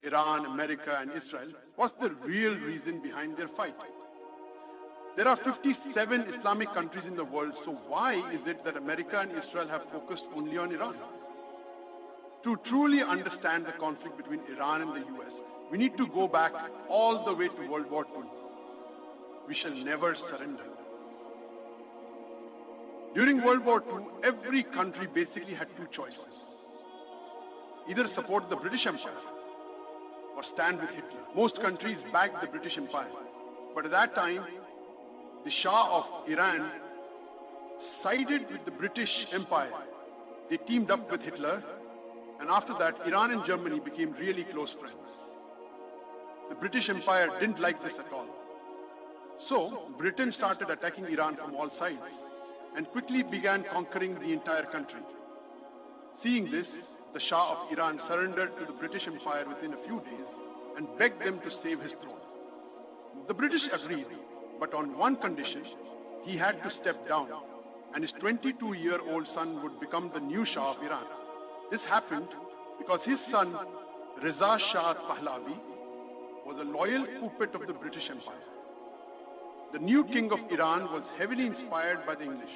Iran, America, and Israel, what's the real reason behind their fight? There are 57 Islamic countries in the world, so why is it that America and Israel have focused only on Iran? To truly understand the conflict between Iran and the US, we need to go back all the way to World War II. We shall never surrender. During World War II, every country basically had two choices. Either support the British Empire or stand with Hitler. Most countries backed the British Empire. But at that time, the Shah of Iran sided with the British Empire. They teamed up with Hitler, and after that, Iran and Germany became really close friends. The British Empire didn't like this at all. So, Britain started attacking Iran from all sides and quickly began conquering the entire country. Seeing this, the Shah of Iran surrendered to the British Empire within a few days and begged them to save his throne. The British agreed, but on one condition: he had to step down, and his 22-year-old son would become the new Shah of Iran. This happened because his son, Reza Shah Pahlavi, was a loyal puppet of the British Empire. The new king of Iran was heavily inspired by the English.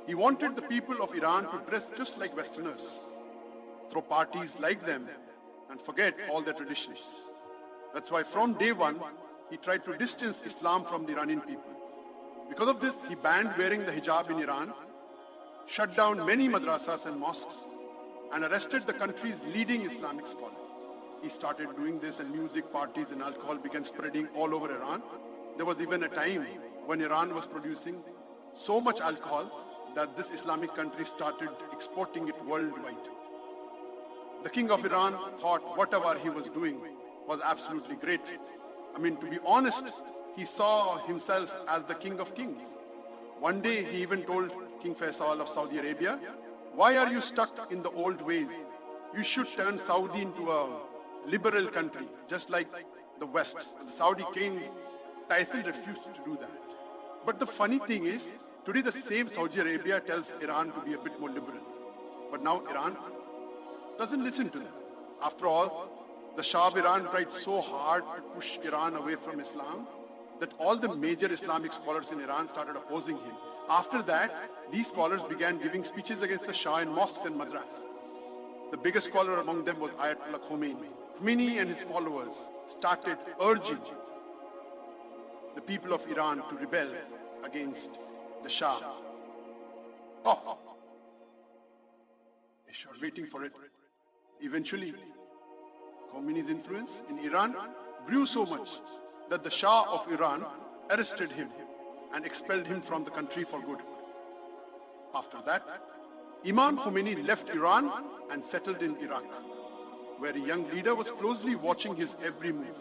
He wanted the people of Iran to dress just like Westerners, throw parties like them, and forget all their traditions. That's why from day one, he tried to distance Islam from the Iranian people. Because of this, he banned wearing the hijab in Iran, shut down many madrasas and mosques, and arrested the country's leading Islamic scholar. He started doing this, and music, parties, and alcohol began spreading all over Iran. There was even a time when Iran was producing so much alcohol that this Islamic country started exporting it worldwide. The king of Iran thought whatever he was doing was absolutely great. I mean, to be honest, he saw himself as the king of kings. One day, he even told King Faisal of Saudi Arabia, "Why are you stuck in the old ways? You should turn Saudi into a liberal country, just like the West." The Saudi king Faisal refused to do that. But the funny thing is, today the same Saudi Arabia tells Iran to be a bit more liberal. But now Iran doesn't listen to them. After all, the Shah of Iran tried so hard to push Iran away from Islam that all the major Islamic scholars in Iran started opposing him. After that, these scholars began giving speeches against the Shah in mosques and madrasas. The biggest scholar among them was Ayatollah Khomeini. Khomeini and his followers started urging the people of Iran to rebel against the Shah. Oh, they were waiting for it. Eventually, Khomeini's influence in Iran grew so much that the Shah of Iran arrested him and expelled him from the country for good. After that, Imam Khomeini left Iran and settled in Iraq, where a young leader was closely watching his every move.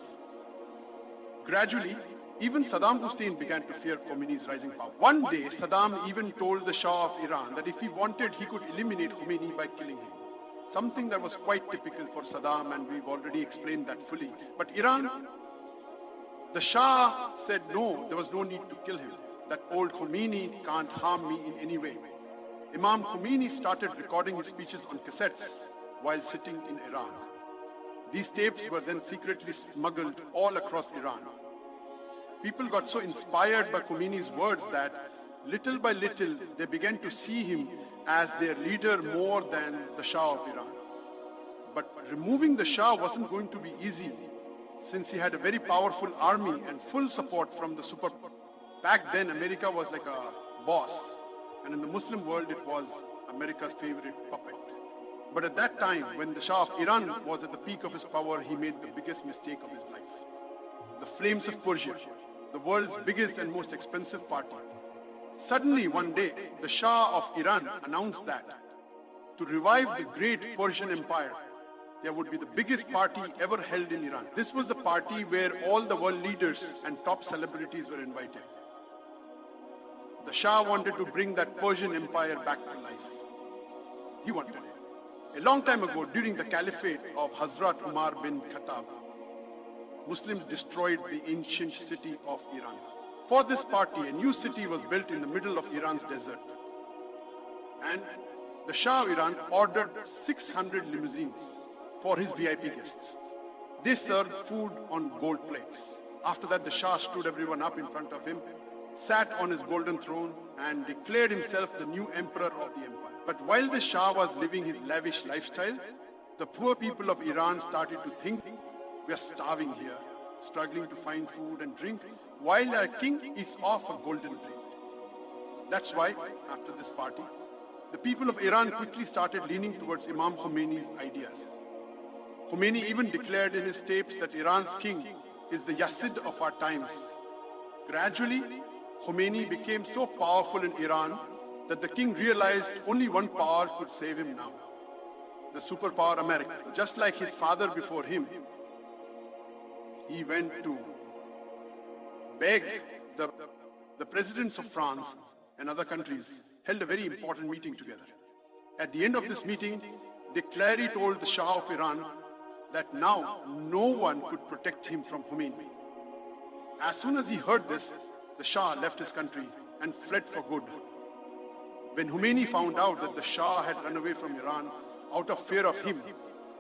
Gradually, even Saddam Hussein began to fear Khomeini's rising power. One day, Saddam even told the Shah of Iran that if he wanted, he could eliminate Khomeini by killing him. Something that was quite typical for Saddam, and we've already explained that fully. But Iran, the Shah said no, there was no need to kill him. That old Khomeini can't harm me in any way. Imam Khomeini started recording his speeches on cassettes while sitting in Iran. These tapes were then secretly smuggled all across Iran. People got so inspired by Khomeini's words that little by little they began to see him as their leader more than the Shah of Iran. But removing the Shah wasn't going to be easy, since he had a very powerful army and full support from the super. Back then, America was like a boss, and in the Muslim world, it was America's favorite puppet. But at that time, when the Shah of Iran was at the peak of his power, he made the biggest mistake of his life. The flames of Persia, the world's biggest and most expensive party. Suddenly, one day, the Shah of Iran announced that to revive the great Persian Empire, there would be the biggest party ever held in Iran. This was the party where all the world leaders and top celebrities were invited. The Shah wanted to bring that Persian Empire back to life. He wanted it. A long time ago, during the caliphate of Hazrat Umar bin Khattab, Muslims destroyed the ancient city of Iran. For this party, a new city was built in the middle of Iran's desert. And the Shah of Iran ordered 600 limousines for his VIP guests. They served food on gold plates. After that, the Shah stood everyone up in front of him, sat on his golden throne, and declared himself the new emperor of the empire. But while the Shah was living his lavish lifestyle, the poor people of Iran started to think, we are starving here, struggling to find food and drink, while our king is off a golden plate. That's why, after this party, the people of Iran quickly started leaning towards Imam Khomeini's ideas. Khomeini even declared in his tapes that Iran's king is the Yazid of our times. Gradually, Khomeini became so powerful in Iran that the king realized only one power could save him now, the superpower America. Just like his father before him, he went to beg the presidents of France and other countries, held a very important meeting together. At the end of this meeting, they clearly told the Shah of Iran that now no one could protect him from Khomeini. As soon as he heard this, the Shah left his country and fled for good. When Khomeini found out that the Shah had run away from Iran out of fear of him,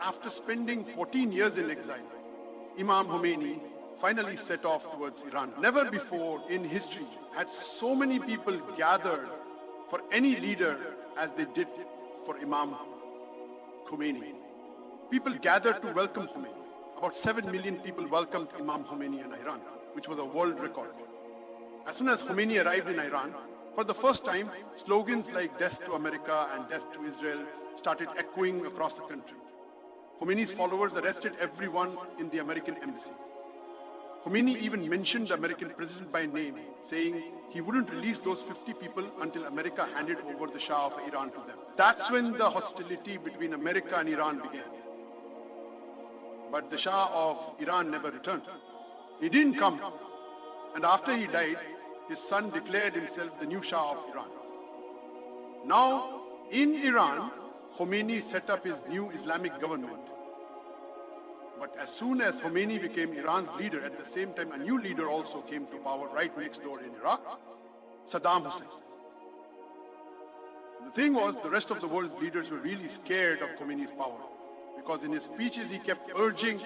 after spending 14 years in exile, Imam Khomeini finally set off towards Iran. Never before in history had so many people gathered for any leader as they did for Imam Khomeini. People gathered to welcome Khomeini. About 7 million people welcomed Imam Khomeini in Iran, which was a world record. As soon as Khomeini arrived in Iran, for the first time, slogans like death to America and death to Israel started echoing across the country. Khomeini's followers arrested everyone in the American embassies. Khomeini even mentioned the American president by name, saying he wouldn't release those 50 people until America handed over the Shah of Iran to them. That's when the hostility between America and Iran began. But the Shah of Iran never returned. He didn't come. And after he died, his son declared himself the new Shah of Iran. Now, in Iran, Khomeini set up his new Islamic government. But as soon as Khomeini became Iran's leader, at the same time a new leader also came to power right next door in Iraq, Saddam Hussein. The thing was, the rest of the world's leaders were really scared of Khomeini's power, because in his speeches he kept urging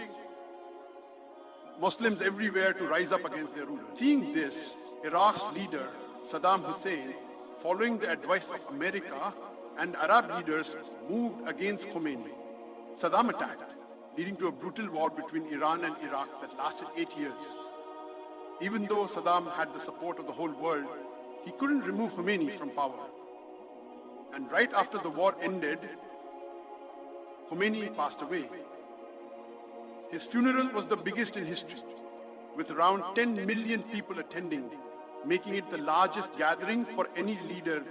Muslims everywhere to rise up against their ruler. Seeing this, Iraq's leader, Saddam Hussein, following the advice of America and Arab leaders, moved against Khomeini. Saddam attacked, leading to a brutal war between Iran and Iraq that lasted 8 years. Even though Saddam had the support of the whole world, he couldn't remove Khomeini from power. And right after the war ended, Khomeini passed away. His funeral was the biggest in history, with around 10 million people attending, making it the largest gathering for any leader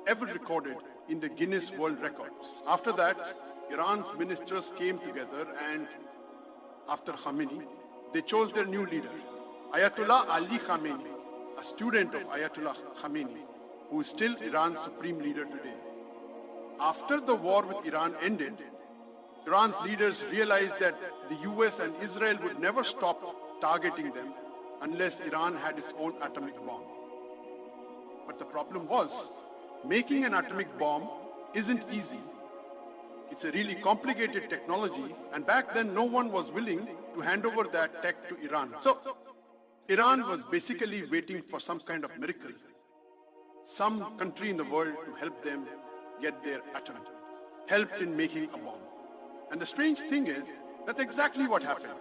ever recorded in the Guinness World Records. After that, Iran's ministers came together and, after Khamenei, they chose their new leader, Ayatollah Ali Khamenei, a student of Ayatollah Khamenei, who is still Iran's supreme leader today. After the war with Iran ended, Iran's leaders realized that the US and Israel would never stop targeting them unless Iran had its own atomic bomb. But the problem was, making an atomic bomb isn't easy. It's a really complicated technology, and back then no one was willing to hand over that tech to Iran. So, Iran was basically waiting for some kind of miracle, some country in the world to help them get their atom, helped in making a bomb. And the strange thing is, that's exactly what happened.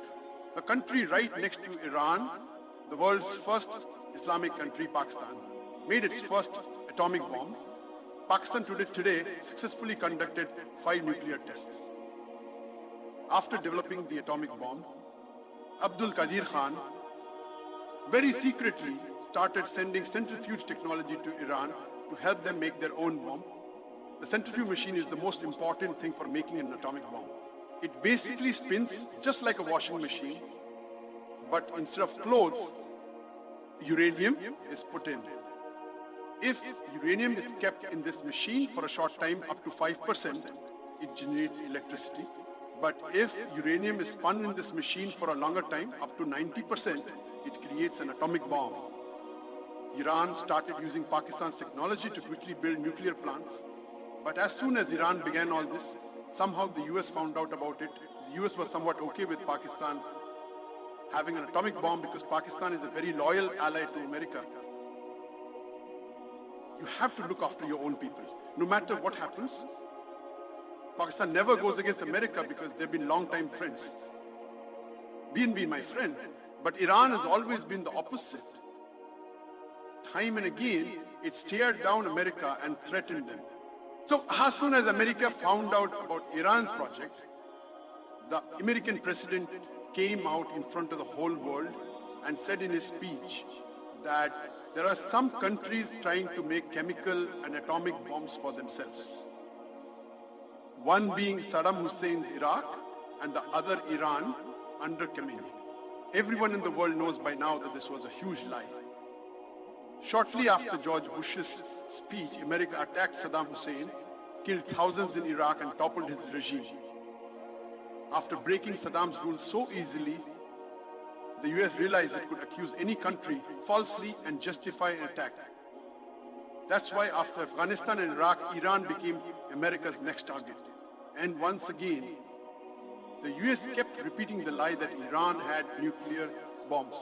A country right next to Iran, the world's first Islamic country, Pakistan, made its first atomic bomb. Pakistan today successfully conducted 5 nuclear tests. After developing the atomic bomb, Abdul Qadir Khan very secretly started sending centrifuge technology to Iran to help them make their own bomb. The centrifuge machine is the most important thing for making an atomic bomb. It basically spins just like a washing machine, but instead of clothes, uranium is put in. If uranium is kept in this machine for a short time, up to 5%, it generates electricity. But if uranium is spun in this machine for a longer time, up to 90%, it creates an atomic bomb. Iran started using Pakistan's technology to quickly build nuclear plants. But as soon as Iran began all this, somehow the US found out about it. The US was somewhat okay with Pakistan having an atomic bomb because Pakistan is a very loyal ally to America. You have to look after your own people. No matter what happens, Pakistan never goes against America because they've been long-time friends. Been my friend, but Iran has always been the opposite. Time and again, it stared down America and threatened them. So as soon as America found out about Iran's project, the American president came out in front of the whole world and said in his speech that there are some countries trying to make chemical and atomic bombs for themselves. One being Saddam Hussein's Iraq and the other Iran under Khamenei. Everyone in the world knows by now that this was a huge lie. Shortly after George Bush's speech, America attacked Saddam Hussein, killed thousands in Iraq and toppled his regime. After breaking Saddam's rule so easily, the US realized it could accuse any country falsely and justify an attack. That's why after Afghanistan and Iraq, Iran became America's next target. And once again, the US kept repeating the lie that Iran had nuclear bombs.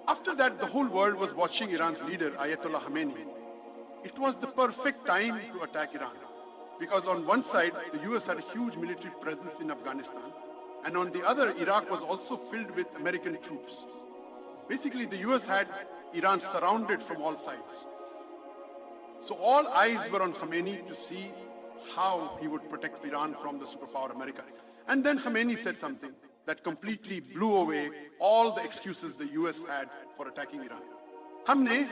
After that, the whole world was watching Iran's leader, Ayatollah Khamenei. It was the perfect time to attack Iran. Because on one side, the US had a huge military presence in Afghanistan. And on the other, Iraq was also filled with American troops. Basically, the US had Iran surrounded from all sides. So all eyes were on Khamenei to see how he would protect Iran from the superpower America. And then Khamenei said something that completely blew away all the excuses the US had for attacking Iran. Khamenei,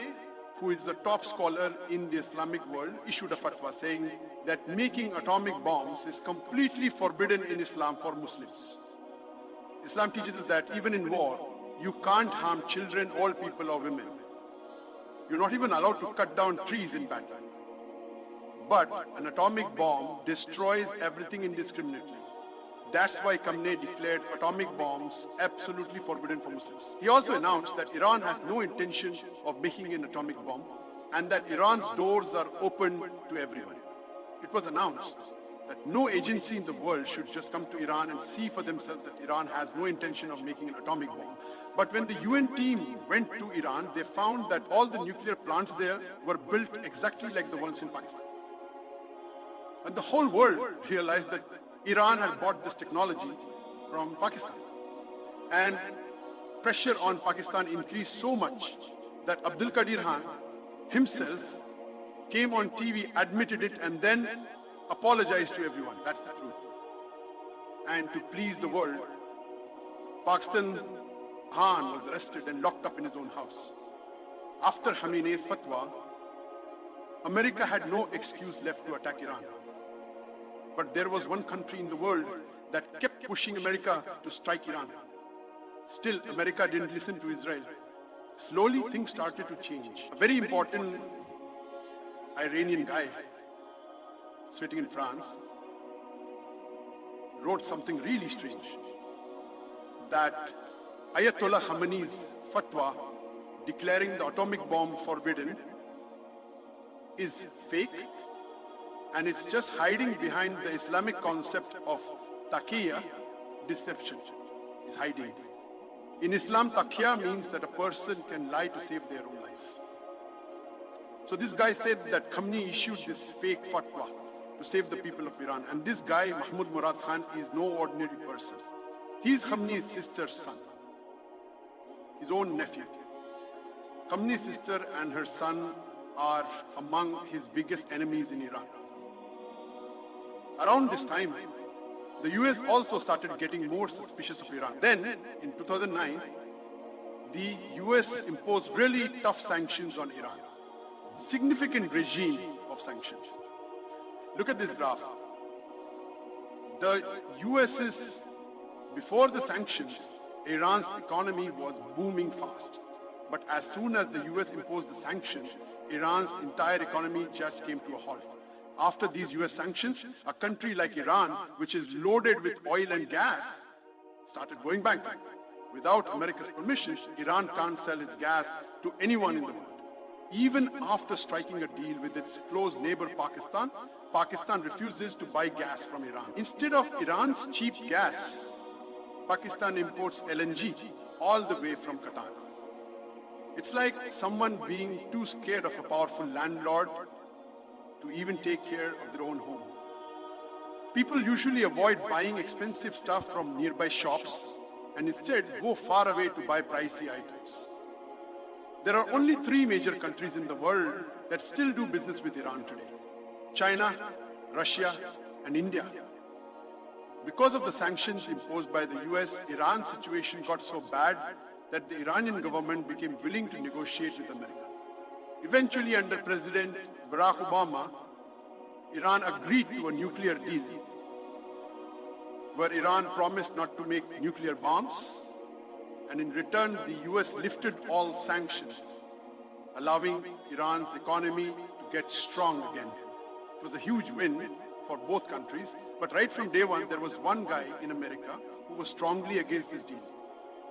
who is a top scholar in the Islamic world, issued a fatwa saying that making atomic bombs is completely forbidden in Islam for Muslims. Islam teaches us that even in war, you can't harm children, old people, or women. You're not even allowed to cut down trees in battle. But an atomic bomb destroys everything indiscriminately. That's why Khamenei declared atomic bombs absolutely forbidden for Muslims. He also announced that Iran has no intention of making an atomic bomb and that Iran's doors are open to everyone. It was announced that no agency in the world should just come to Iran and see for themselves that Iran has no intention of making an atomic bomb. But when the UN team went to Iran, they found that all the nuclear plants there were built exactly like the ones in Pakistan. And the whole world realized that Iran had bought this technology from Pakistan. And pressure on Pakistan increased so much that Abdul Qadir Khan himself came on TV, admitted it, and then apologized to everyone. That's the truth. And to please the world, Pakistan Khan was arrested and locked up in his own house. After Khamenei's fatwa, America had no excuse left to attack Iran. But there was one country in the world that kept pushing America to strike Iran. Still, America didn't listen to Israel. Slowly, things started to change. A very important Iranian guy sitting in France wrote something really strange, that Ayatollah Khamenei's fatwa declaring the atomic bomb forbidden is fake, and it's just hiding behind the Islamic concept of taqiyya, deception. It's hiding. In Islam, taqiyya means that a person can lie to save their own life. So this guy said that Khamenei issued this fake fatwa to save the people of Iran. And this guy, Mahmoud Murad Khan, is no ordinary person. He's Khamenei's sister's son, his own nephew. Khamenei's sister and her son are among his biggest enemies in Iran. Around this time, the US also started getting more suspicious of Iran. Then, in 2009, the US imposed really tough sanctions on Iran. Significant regime of sanctions. Look at this graph. The US's, before the sanctions, Iran's economy was booming fast. But as soon as the US imposed the sanctions, Iran's entire economy just came to a halt. After these US sanctions, a country like Iran, which is loaded with oil and gas, started going bankrupt. Without America's permission, Iran can't sell its gas to anyone in the world. Even after striking a deal with its close neighbor Pakistan, Pakistan refuses to buy gas from Iran. Instead of Iran's cheap gas, Pakistan imports LNG all the way from Qatar. It's like someone being too scared of a powerful landlord to even take care of their own home. People usually avoid buying expensive stuff from nearby shops and instead go far away to buy pricey items. There are only 3 major countries in the world that still do business with Iran today: China, Russia, and India. Because of the sanctions imposed by the US, Iran's situation got so bad that the Iranian government became willing to negotiate with America. Eventually, under President Barack Obama, Iran agreed to a nuclear deal where Iran promised not to make nuclear bombs, and in return, the US lifted all sanctions, allowing Iran's economy to get strong again. It was a huge win for both countries, but right from day one, there was one guy in America who was strongly against this deal.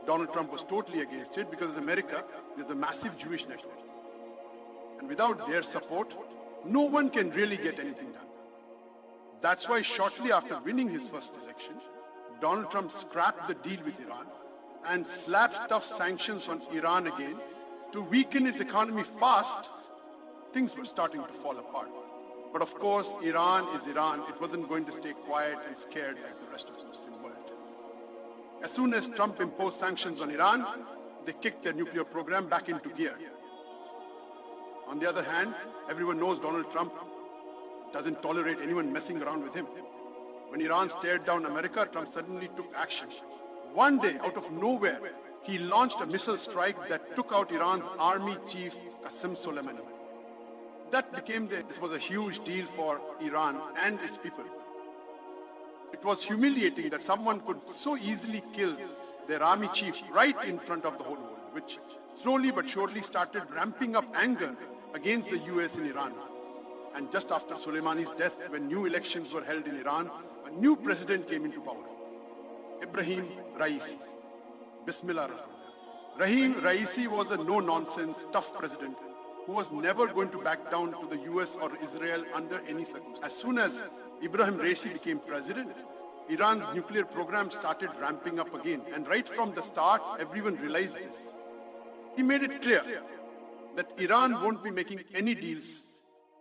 Donald Trump was totally against it because in America, there's a massive Jewish network. And without their support, no one can really get anything done. That's why shortly after winning his first election, Donald Trump scrapped the deal with Iran and slapped tough sanctions on Iran again to weaken its economy fast. Things were starting to fall apart. But of course, Iran is Iran. It wasn't going to stay quiet and scared like the rest of the Muslim world. As soon as Trump imposed sanctions on Iran, they kicked their nuclear program back into gear. On the other hand, everyone knows Donald Trump doesn't tolerate anyone messing around with him. When Iran stared down America, Trump suddenly took action. One day, out of nowhere, he launched a missile strike that took out Iran's army chief, Qasem Soleimani. This was a huge deal for Iran and its people. It was humiliating that someone could so easily kill their army chief right in front of the whole world, which slowly but surely started ramping up anger against the US and Iran. And just after Soleimani's death, when new elections were held in Iran, a new president came into power, Ibrahim Raisi. Bismillah. Rahim Raisi was a no-nonsense, tough president who was never going to back down to the US or Israel under any circumstances. As soon as Ibrahim Raisi became president, Iran's nuclear program started ramping up again. And right from the start, everyone realized this. He made it clear that Iran won't be making any deals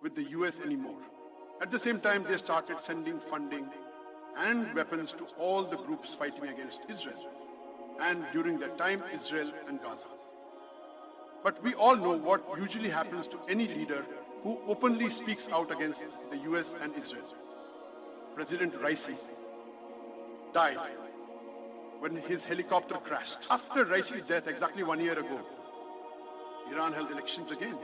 with the US anymore. At the same time, they started sending funding and weapons to all the groups fighting against Israel. And during that time, Israel and Gaza. But we all know what usually happens to any leader who openly speaks out against the US and Israel. President Raisi died when his helicopter crashed. After Raisi's death, exactly 1 year ago, Iran held elections again,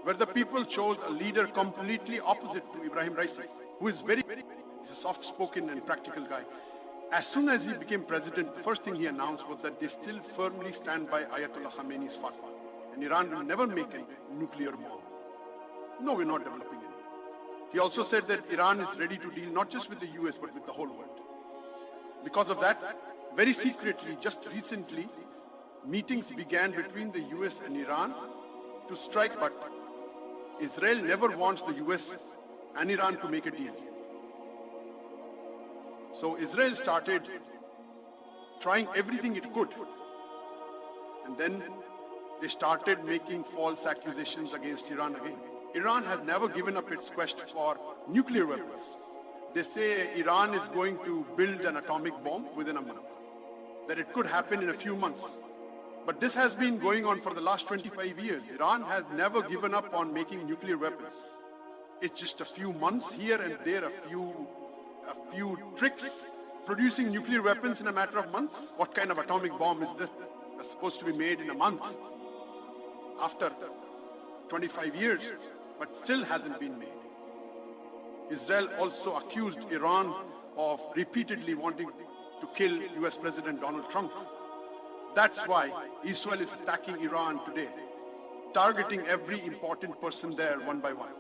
where the people chose a leader completely opposite to Ibrahim Raisi, who is he's a soft-spoken and practical guy. As soon as he became president, the first thing he announced was that they still firmly stand by Ayatollah Khamenei's fatwa, and Iran will never make a nuclear bomb. No, we're not developing any. He also said that Iran is ready to deal not just with the US, but with the whole world. Because of that, very secretly, just recently, meetings began between the US and Iran to strike, but Israel never wants the US and Iran to make a deal. So Israel started trying everything it could. And then they started making false accusations against Iran again. Iran has never given up its quest for nuclear weapons. They say Iran is going to build an atomic bomb within a month, that it could happen in a few months. But this has been going on for the last 25 years. Iran has never given up on making nuclear weapons. It's just a few months here and there, a few tricks, producing nuclear weapons in a matter of months. What kind of atomic bomb is this that's supposed to be made in a month? After 25 years, but still hasn't been made. Israel also accused Iran of repeatedly wanting to kill US President Donald Trump. That's why Israel is attacking Iran today, targeting every important person there one by one.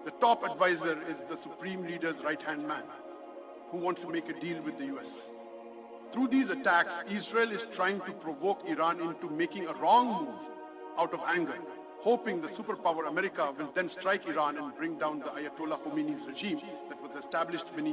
The top advisor is the Supreme Leader's right-hand man, who wants to make a deal with the US. Through these attacks, Israel is trying to provoke Iran into making a wrong move out of anger, hoping the superpower America will then strike Iran and bring down the Ayatollah Khomeini's regime that was established beneath